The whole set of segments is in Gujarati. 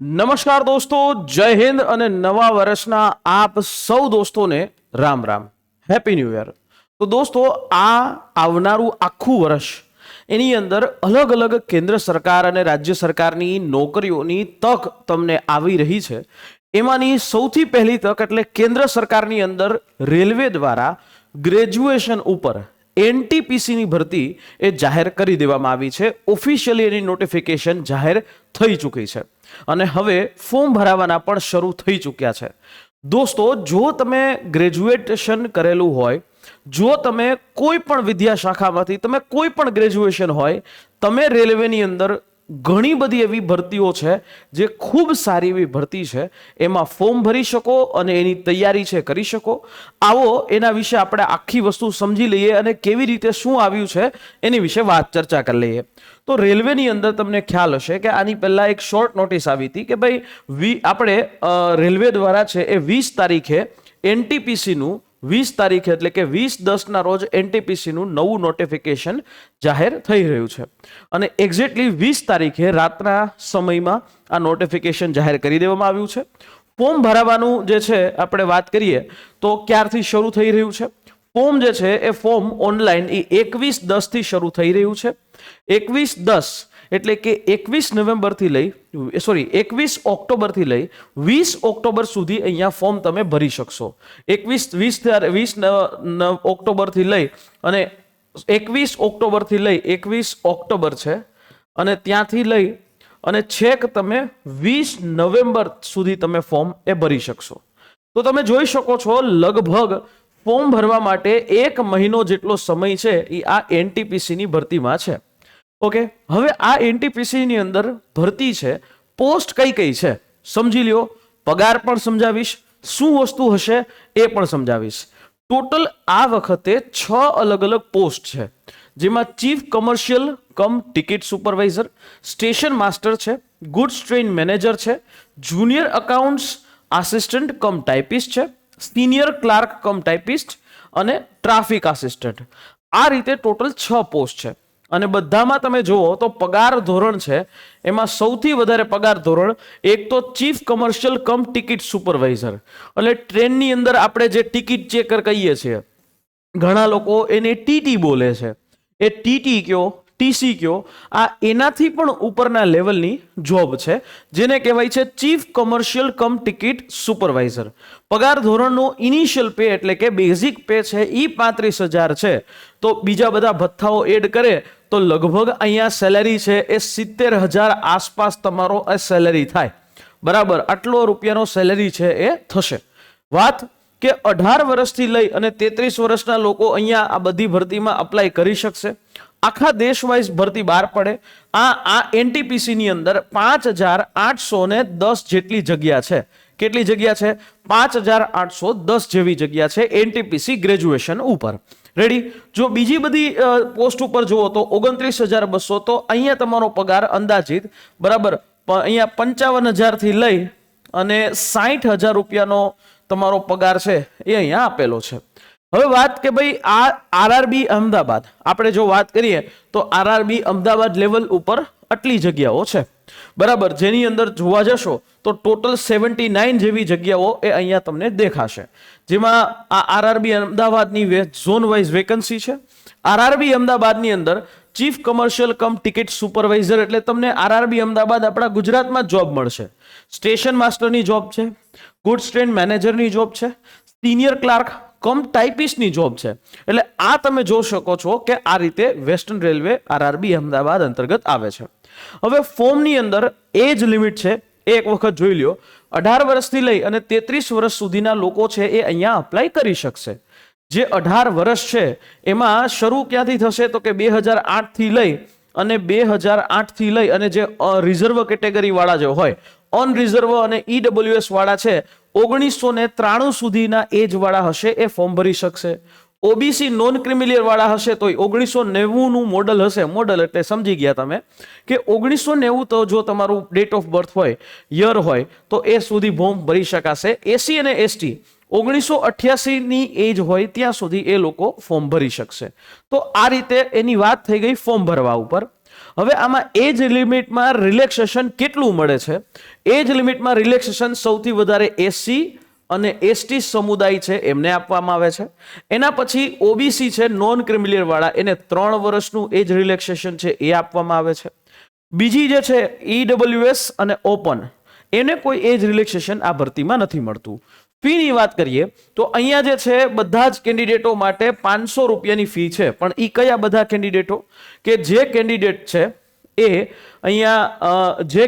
નમસ્કાર દોસ્તો, જય હિન્દ અને નવા વર્ષના આપ સૌ દોસ્તોને Ram Ram, happy new year. તો દોસ્તો, આ આવનારું આખું વર્ષ એની અંદર અલગ અલગ કેન્દ્ર સરકાર અને રાજ્ય સરકારની નોકરીઓની તક તમને આવી રહી છે. એમાંની સૌથી પહેલી તક એટલે કેન્દ્ર સરકારની અંદર રેલવે દ્વારા ગ્રેજ્યુએશન ઉપર એનટીપીસીની ભરતી એ જાહેર કરી દેવામાં આવી છે. ઓફિશિયલી એની નોટિફિકેશન જાહેર થઈ ચૂકી છે અને હવે ફોર્મ ભરાવાના પણ શરૂ થઈ ચૂક્યા છે. દોસ્તો, જો તમે ગ્રેજ્યુએશન કરેલું હોય, જો તમે કોઈ પણ વિદ્યા શાખામાંથી તમે કોઈ પણ ગ્રેજ્યુએશન હોય, તમે રેલવેની અંદર ઘણી બધી એવી ભરતીઓ છે જે ખૂબ સારી એવી ભરતી છે, એમાં ફોર્મ ભરી શકો અને એની તૈયારી છે કરી શકો. આવો એના વિશે આપણે આખી વસ્તુ સમજી લઈએ અને કેવી રીતે શું આવ્યું છે એની વિશે વાત ચર્ચા કરી લઈએ. તો રેલવેની અંદર તમને ખ્યાલ હશે કે આની પહેલા એક શોર્ટ નોટિસ આવી હતી કે ભાઈ આપણે રેલવે દ્વારા છે એ 20 તારીખે એનટીપીસીનું 20 તારીખે એટલે કે 20/10ના રોજ એનટીપીસીનું નવું નોટિફિકેશન જાહેર થઈ રહ્યું છે અને એક્ઝેક્ટલી 20 તારીખે રાતના સમયમાં આ નોટિફિકેશન જાહેર કરી દેવામાં આવ્યું છે. ફોર્મ ભરાવાનું જે છે આપણે વાત કરીએ તો ક્યારથી શરૂ થઈ રહ્યું છે? ફોર્મ જે છે એ ફોર્મ ઓનલાઈન એ 21/10 થી શરૂ થઈ રહ્યું છે. 21/10 એટલે કે 21 નવેમ્બરથી લઈ 21 ઓક્ટોબરથી લઈ 20 ઓક્ટોબર સુધી અહીંયા ફોર્મ તમે ભરી શકશો. 20 ઓક્ટોબરથી લઈ અને 21 ઓક્ટોબરથી લઈ 21 ઓક્ટોબર છે અને ત્યાંથી લઈ અને છેક તમે 20 નવેમ્બર સુધી તમે ફોર્મ એ ભરી શકશો. તો તમે જોઈ શકો છો લગભગ ફોર્મ ભરવા માટે 1 મહિનો જેટલો સમય છે એ આ એનટીપીસીની ભરતીમાં છે. ઓકે, હવે આ એનટીપીસીની અંદર ભરતી છે, પોસ્ટ કઈ કઈ છે સમજી લ્યો. પગાર પણ સમજાવીશ, શું વસ્તુ હશે એ પણ સમજાવીશ. ટોટલ આ વખતે 6 અલગ અલગ પોસ્ટ છે, જેમાં ચીફ કમર્શિયલ કમ ટિકિટ સુપરવાઇઝર, સ્ટેશન માસ્ટર છે, ગુડ્સ ટ્રેન મેનેજર છે, જુનિયર અકાઉન્ટ્સ આસિસ્ટન્ટ કમ ટાઈપિસ્ટ છે, સિનિયર ક્લાર્ક કમ ટાઈપિસ્ટ અને ટ્રાફિક આસિસ્ટન્ટ. આ રીતે ટોટલ 6 પોસ્ટ છે અને બધામાં તમે જુઓ તો પગાર ધોરણ છે એમાં સૌથી વધારે પગાર ધોરણ એક તો ચીફ કમર્શિયલ કમ ટિકિટ સુપરવાઇઝર, એટલે ટ્રેનની અંદર આપણે જે ટિકિટ ચેકર કહીએ છીએ, ઘણા લોકો એને ટીટી બોલે છે, એ ટીટી કયો ટીસી કયો, આ એનાથી પણ ઉપરના લેવલની જોબ છે જેને કહેવાય છે ચીફ કમર્શિયલ કમ ટિકિટ સુપરવાઇઝર. પગાર ધોરણનો ઇનિશિયલ પે એટલે કે બેઝિક પે છે એ 35,000 છે. તો બીજા બધા ભથ્થાઓ એડ કરે તો લગભગ અહીંયા સેલેરી છે એ 70,000 આસપાસ તમારો સેલેરી થાય. બરાબર, આટલો રૂપિયાનો સેલેરી છે એ થશે. વાત કે 18 વર્ષથી લઈ અને 33 વર્ષના લોકો અહીંયા આ બધી ભરતીમાં અપ્લાય કરી શકશે. આખા દેશ વાઇઝ ભરતી બહાર પડે. આ એનટીપીસીની અંદર 5,810 જેટલી જગ્યા છે. કેટલી જગ્યા છે? 5,810 જેવી જગ્યા છે એનટીપીસી ગ્રેજ્યુએશન ઉપર. રેડી? જો બીજી બધી પોસ્ટ ઉપર જુઓ તો 29,200. તો અહીંયા તમારો પગાર અંદાજિત બરાબર અહીંયા 55,000 થી લઈ અને 60,000 રૂપિયાનો તમારો પગાર છે એ અહીંયા આપેલો છે. હવે વાત કે ભાઈ આ આરઆરબી અમદાવાદ આપણે જો વાત કરીએ તો આરઆરબી અમદાવાદ લેવલ ઉપર આટલી જગ્યાઓ છે. બરાબર, જેની અંદર જોવા જશો તો ટોટલ 79 જેવી જગ્યાઓ એ અહીંયા તમને દેખાશે, જેમાં આ આરઆરબી અમદાવાદની ઝોન વાઇઝ વેકન્સી છે. આરઆરબી અમદાવાદની અંદર ચીફ કમર્શિયલ કમ ટિકિટ સુપરવાઇઝર એટલે તમને આરઆરબી અમદાવાદ આપણા ગુજરાતમાં જોબ મળશે. સ્ટેશન માસ્ટરની જોબ છે, ગુડ્સ ટ્રેન મેનેજરની જોબ છે, સિનિયર ક્લાર્ક કમ ટાઈપિસ્ટની જોબ છે. એટલે આ તમે જોઈ શકો છો કે આ રીતે વેસ્ટર્ન રેલવે આરઆરબી અમદાવાદ અંતર્ગત આવે છે. હવે ફોર્મની અંદર એજ લિમિટ છે એ એક વખત જોઈ લ્યો. 18 વર્ષથી લઈ અને 33 વર્ષ સુધીના લોકો છે એ અહીંયા અપ્લાય કરી શકશે. જે 18 વર્ષ છે એમાં શરૂ ક્યાંથી થશે તો કે 2008 થી લઈ અને 2008 થી લઈ અને જે રિઝર્વ કેટેગરી વાળા જે હોય, ઓન રિઝર્વ અને ઈડબ્લ્યુએસ વાળા છે 1993 સુધીના એજ વાળા હશે એ ફોર્મ ભરી શકશે. ઓબીસી નોન ક્રિમિલિયર વાળા હશે તો 1990 નું મોડલ હશે. મોડલ એટલે સમજી ગયા તમે કે 1990 તો જો તમારું ડેટ ઓફ બર્થ હોય, યર હોય તો એ સુધી ફોર્મ ભરી શકાશે. એસી અને એસટી 1988 ની એજ હોય ત્યાં સુધી એ લોકો ફોર્મ ભરી શકશે. તો આ રીતે એની વાત થઈ ગઈ ફોર્મ ભરવા ઉપર. હવે આમાં એજ લિમિટમાં રિલેક્સેશન કેટલું મળે છે? એજ લિમિટમાં રિલેક્સેશન સૌથી વધારે એસસી અને એસટી સમુદાય છે એમને આપવામાં આવે છે. એના પછી ઓબીસી છે, નોન ક્રિમિલિયર વાળા, એને 3 વર્ષનું એજ રિલેક્સેશન છે એ આપવામાં આવે છે. બીજી જે છે ઈડબ્લ્યુએસ અને ઓપન, એને કોઈ એજ રિલેક્સેશન આ ભરતીમાં નથી મળતું. ફીની વાત કરીએ તો અહીંયા જે છે બધા જ કેન્ડિડેટો માટે 500 રૂપિયાની ફી છે. પણ એ કયા બધા કેન્ડિડેટો? કે જે કેન્ડિડેટ છે એ અહીંયા જે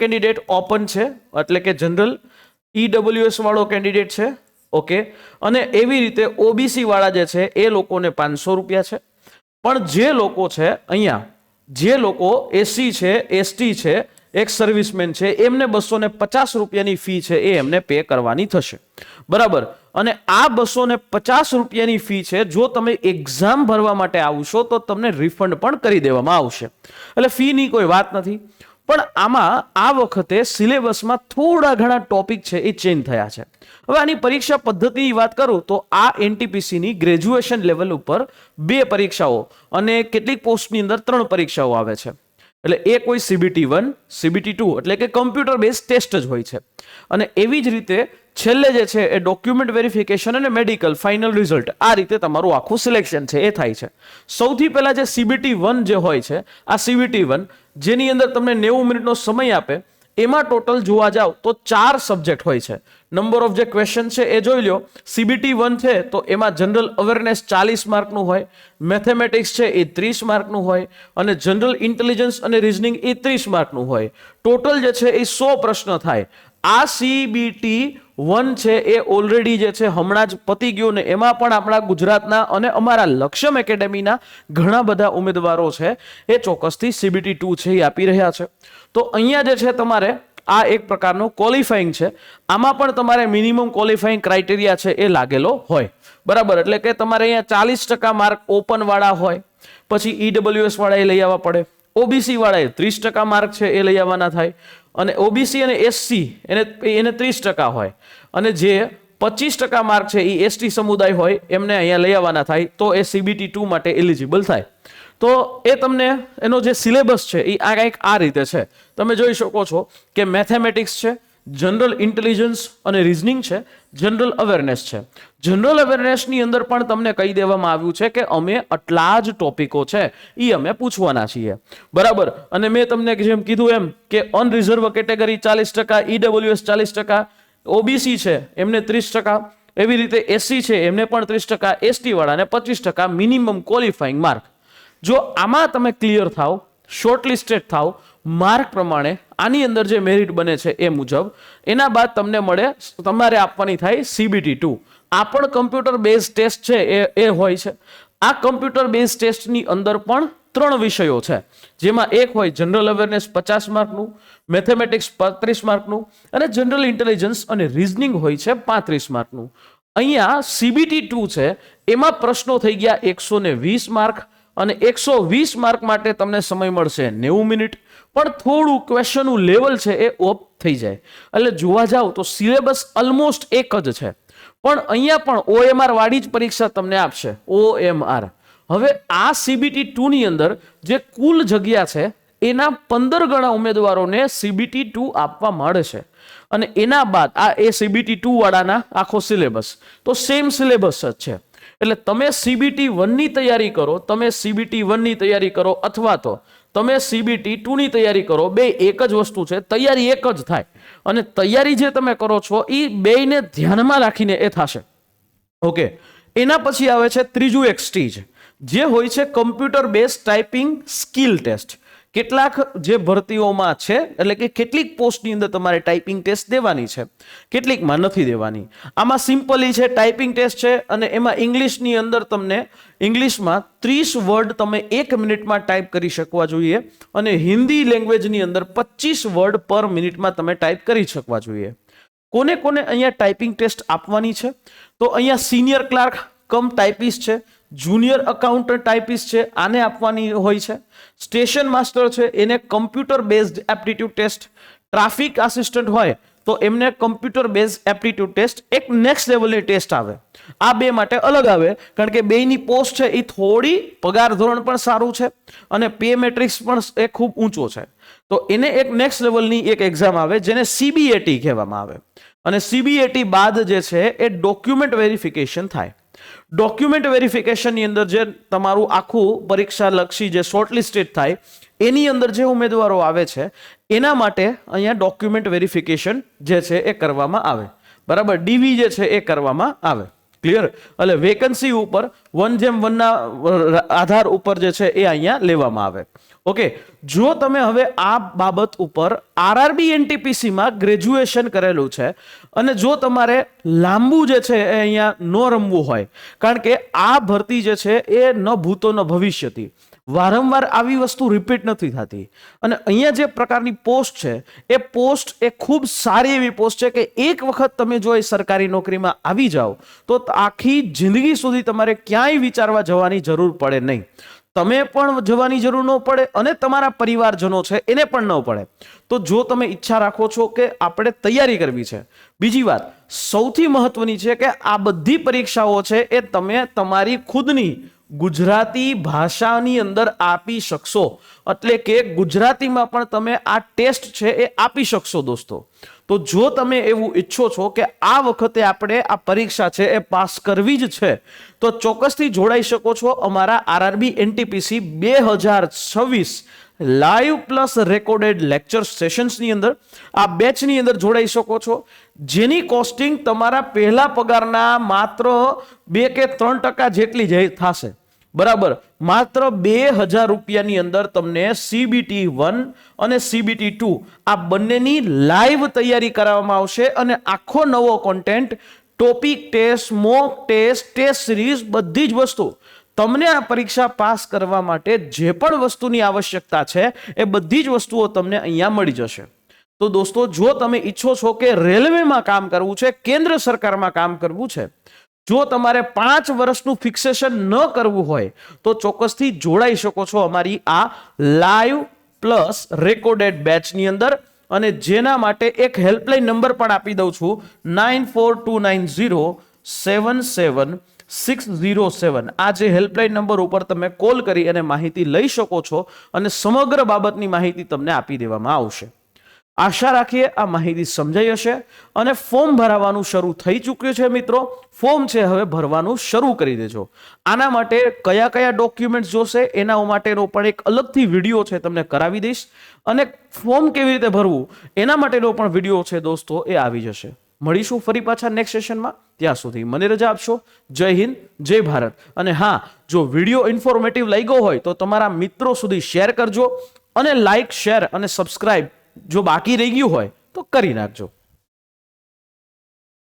કેન્ડિડેટ ઓપન છે એટલે કે જનરલ, ઈડબ્લ્યુએસ વાળો કેન્ડિડેટ છે, ઓકે, અને એવી રીતે ઓબીસી વાળા જે છે એ લોકોને 500 રૂપિયા છે. પણ જે લોકો છે અહીંયા, જે લોકો એસસી છે, એસટી છે, એક સર્વિસમેન છે, એમને 250 રૂપિયાની ફી છે એ એમને પે કરવાની થશે, બરાબર. અને આ 250 રૂપિયાની ફી છે, જો તમે એક્ઝામ ભરવા માટે આવશો તો તમને રિફંડ પણ કરી દેવામાં આવશે. એટલે ફીની કોઈ વાત નથી. પણ આમાં આ વખતે સિલેબસમાં થોડા ઘણા ટોપિક છે એ ચેન્જ થયા છે. હવે આની પરીક્ષા પદ્ધતિની વાત કરું તો આ એનટીપીસીની ગ્રેજ્યુએશન લેવલ ઉપર 2 પરીક્ષાઓ અને કેટલીક પોસ્ટની અંદર 3 પરીક્ષાઓ આવે છે. એટલે એક હોય CBT 1, CBT 2 એટલે કે કમ્પ્યુટર બેઝ ટેસ્ટ જ હોય છે. અને એવી જ રીતે છેલ્લે જે છે એ ડોક્યુમેન્ટ વેરિફિકેશન અને મેડિકલ ફાઇનલ રિઝલ્ટ, આ રીતે તમારું આખું સિલેક્શન છે એ થાય છે. સૌથી પહેલા જે CBT 1 જે હોય છે, આ CBT 1 જેની અંદર તમને 90 મિનિટનો સમય આપે, એમાં ટોટલ જોવા જાવ તો 4 સબ્જેક્ટ હોય છે. નંબર ઓફ જે ક્વેશ્ચન છે એ જોઈ લો. CBT 1 છે તો એમાં જનરલ અવેરનેસ 40 માર્કનું હોય, મેથેમેટિક્સ છે એ 30 માર્કનું હોય, અને જનરલ ઇન્ટેલિજન્સ અને રીઝનિંગ એ 30 માર્કનું હોય. ટોટલ જે છે એ 100 પ્રશ્ન થાય. આ CBT 1 છે એ ઓલરેડી જે છે હમણાં જ પતી ગયું, ને એમાં પણ આપણા ગુજરાતના અને અમારા લક્ષ્યમ એકેડેમીના ઘણા બધા ઉમેદવારો છે એ ચોક્કસથી CBT 2 છે એ આપી રહ્યા છે. તો અહીંયા જે છે તમારે આ એક પ્રકારનો ક્વોલિફાઈંગ છે. આમાં પણ તમારે મિનિમમ ક્વોલિફાઈંગ ક્રાઇટેરિયા છે એ લાગેલો હોય, બરાબર. એટલે કે તમારે અહીંયા 40% માર્ક ઓપન વાળા હોય, પછી ઈડબ્લ્યુએસ વાળા એ લઈ આવવા પડે, ઓબીસી વાળાએ 30% માર્ક છે એ લઈ આવવાના થાય, અને ઓબીસી અને એસસી એને 30% હોય, અને જે 25% માર્ક છે એ એસટી સમુદાય હોય એમને અહીંયા લઈ આવવાના થાય, તો એ CBT 2 માટે એલિજિબલ થાય. તો એ તમને એનો જે સિલેબસ છે એ આ કંઈક આ રીતે છે. તમે જોઈ શકો છો કે મેથેમેટિક્સ છે, જનરલ ઇન્ટેલિજન્સ અને રીઝનિંગ છે, જનરલ અવેરનેસ છે. જનરલ અવેરનેસની અંદર પણ તમને કહી દેવામાં આવ્યું છે કે અમે આટલા જ ટોપિકો છે એ અમે પૂછવાના છીએ, બરાબર. અને મેં તમને જેમ કીધું એમ કે અનરિઝર્વ કેટેગરી 40%, ઈડબ્લ્યુએસ 40%, ઓબીસી છે એમને 30%, એવી રીતે એસસી છે એમને પણ 30%, એસટી વાળાને 25% મિનિમમ ક્વોલિફાઈંગ માર્ક. જો આમાં તમે ક્લિયર થાવ, શોર્ટલિસ્ટેડ થાવ માર્ક પ્રમાણે, આની અંદર જે મેરિટ બને છે એ મુજબ, એના બાદ તમને મળે, તમારે આપવાની થાય CBT 2. આ પણ કમ્પ્યુટર બેઝ ટેસ્ટ છે એ હોય છે. આ કમ્પ્યુટર બેઝ ટેસ્ટની અંદર પણ 3 વિષયો છે, જેમાં એક હોય જનરલ અવેરનેસ 50 માર્કનું, મેથેમેટિક્સ 35 માર્કનું, અને જનરલ ઇન્ટેલિજન્સ અને રીઝનિંગ હોય છે 35 માર્કનું. અહીંયા CBT 2 છે એમાં પ્રશ્નો થઈ ગયા 120 માર્ક, અને 120 માર્ક માટે તમને સમય મળશે 90 મિનિટ. પણ થોડું ક્વેશ્ચનનું લેવલ છે એ ઓપ થઈ જાય. એટલે જોવા જાવ તો સિલેબસ ઓલમોસ્ટ એક જ છે, પણ અહીંયા પણ OMR વાળી જ પરીક્ષા તમને આપશે, OMR. હવે આ CBT 2 ની અંદર જે કુલ જગ્યા છે એના 15 ગણા ઉમેદવારોને CBT 2 આપવા મળે છે. અને એના બાદ આ CBT 2 વાળાના આખો સિલેબસ તો સેમ સિલેબસ જ છે. એટલે તમે CBT 1 ની તૈયારી કરો, તમે CBT 1 ની તૈયારી કરો, અથવા તો તમે CBT 2 ની તૈયારી કરો, બે એક જ વસ્તુ છે, તૈયારી એક જ થાય. અને તૈયારી જે તમે કરો છો એ બેયને ધ્યાનમાં રાખીને એ થશે, ઓકે. એના પછી આવે છે ત્રીજું એક સ્ટેજ, જે હોય છે computer base typing skill test. કેટલાક જે ભરતીઓમાં છે, એટલે કે કેટલીક પોસ્ટની અંદર તમારે ટાઈપિંગ ટેસ્ટ દેવાની છે, કેટલીકમાં નથી દેવાની. આમાં સિમ્પલી છે ટાઈપિંગ ટેસ્ટ છે, અને એમાં ઇંગ્લિશની અંદર તમને ઇંગ્લિશમાં 30 વર્ડ તમે 1 મિનિટમાં ટાઈપ કરી શકવા જોઈએ, અને હિન્દી લેંગ્વેજની અંદર 25 વર્ડ પર મિનિટમાં તમે ટાઈપ કરી શકવા જોઈએ. કોને કોને અહીંયા ટાઈપિંગ ટેસ્ટ આપવાની છે? તો અહીંયા સિનિયર ક્લાર્ક કમ ટાઈપિસ્ટ છે, જુનિયર અકાઉન્ટન્ટ ટાઈપિસ્ટ છે, આને આપવાની હોય છે. સ્ટેશન માસ્ટર છે એને computer based aptitude test, traffic assistant હોય તો એમને કમ્પ્યુટર બેઝ એપ્ટિટ્યુડ ટેસ્ટ એક નેક્સ્ટ લેવલની ટેસ્ટ આવે. આ બે માટે અલગ આવે, કારણ કે બેની પોસ્ટ છે એ થોડી પગાર ધોરણ પણ સારું છે અને પે મેટ્રિક્સ પણ એ ખૂબ ઊંચો છે. તો એને એક નેક્સ્ટ લેવલની એક એક્ઝામ આવે જેને CBAT કહેવામાં આવે. અને CBAT બાદ જે છે એ ડોક્યુમેન્ટ વેરિફિકેશન થાય. ડોક્યુમેન્ટ વેરિફિકેશનની અંદર જે તમારું આખું પરીક્ષા લક્ષી જે શોર્ટલિસ્ટેડ થાય એની અંદર જે ઉમેદવારો આવે છે એના માટે અહીંયા ડોક્યુમેન્ટ વેરિફિકેશન જે છે એ કરવામાં આવે. બરાબર, DV જે છે એ કરવામાં આવે. ક્લિયર? એટલે વેકન્સી ઉપર 1:1 ના આધાર ઉપર જે છે એ અહીંયા લેવામાં આવે. ઓકે, જો તમે હવે આ બાબત ઉપર RRB NTPC માં ગ્રેજ્યુએશન કરેલું છે અને જો તમારે લાંબુ જે છે એ અહીંયા ન રમવું હોય, કારણ કે આ ભરતી જે છે એ ન ભૂતો ન ભવિષ્યથી વારંવાર આવી વસ્તુ રિપીટ નથી થતી અને અહીંયા જે પ્રકારની પોસ્ટ છે એ પોસ્ટ એ ખૂબ સારી એવી પોસ્ટ છે કે એક વખત તમે જો એ સરકારી નોકરીમાં આવી જાઓ તો આખી જિંદગી સુધી તમારે ક્યાંય વિચારવા જવાની જરૂર પડે નહીં. તમે પણ જવાની જરૂર ન પડે અને તમારા પરિવારજનો છે એને પણ ન પડે. તો જો તમે ઈચ્છા રાખો છો કે આપણે તૈયારી કરવી છે, બીજી વાત સૌથી મહત્વની છે કે આ બધી પરીક્ષાઓ છે એ તમે તમારી ખુદની ગુજરાતી ભાષાની અંદર આપી શકશો, એટલે કે ગુજરાતીમાં પણ તમે આ ટેસ્ટ છે એ આપી શકશો દોસ્તો. તો જો તમે એવું ઈચ્છો છો કે આ વખતે આપણે આ પરીક્ષા છે એ પાસ કરવી જ છે તો ચોક્કસથી જોડાઈ શકો છો અમારા RRB NTPC 2026 live plus recorded lecture સેશન્સની અંદર. આ બેચની અંદર જોડાઈ શકો છો, જેની કોસ્ટિંગ તમારા પહેલા પગારના માત્ર 2 કે 3% જેટલી જ થશે. બરાબર, માત્ર 2000 રૂપિયાની અંદર તમને CBT 1 અને CBT 2 આ બંનેની લાઈવ તૈયારી કરવામાં આવશે અને આખો નવો content, topic test, mock test, test series, બધી જ વસ્તુ તમને આ પરીક્ષા પાસ કરવા માટે જે પણ વસ્તુની આવશ્યકતા છે એ બધી જ વસ્તુઓ તમને અહીંયા મળી જશે. તો દોસ્તો, જો તમે ઈચ્છો છો કે રેલવેમાં કામ કરવું છે, કેન્દ્ર સરકારમાં કામ કરવું છે, જો તમારે 5 વર્ષનું ફિક્સેશન ન કરવું હોય તો ચોક્કસથી જોડાઈ શકો છો અમારી આ લાઈવ પ્લસ રેકોર્ડેડ બેચની અંદર. અને જેના માટે એક હેલ્પલાઇન નંબર પણ આપી દઉં છું, 9429077607. આ જે હેલ્પલાઇન નંબર ઉપર તમે કોલ કરી અને માહિતી લઈ શકો છો અને સમગ્ર બાબતની માહિતી તમને આપી દેવામાં આવશે. આશા રાખીએ આ માહિતી સમજાઈ હશે અને ફોર્મ ભરાવાનું શરૂ થઈ ચૂક્યું છે મિત્રો. ફોર્મ છે હવે ભરવાનું શરૂ કરી દેજો. આના માટે કયા કયા ડોક્યુમેન્ટ્સ જોશે એના માટેનો પણ એક અલગથી વિડીયો છે તમને કરાવી દઈશ અને ફોર્મ કેવી રીતે ભરવું એના માટેનો પણ વિડીયો છે દોસ્તો એ આવી જશે. મળીશું ફરી પાછા નેક્સ્ટ સેશનમાં. ત્યાં સુધી મને રજા આપશો. જય હિન્દ, જય ભારત. અને હા, જો વિડીયો ઇન્ફોર્મેટિવ લાગ્યો હોય તો તમારા મિત્રો સુધી શેર કરજો અને લાઈક, શેર અને સબસ્ક્રાઇબ જો બાકી રહી ગયું હોય તો કરી નાખજો.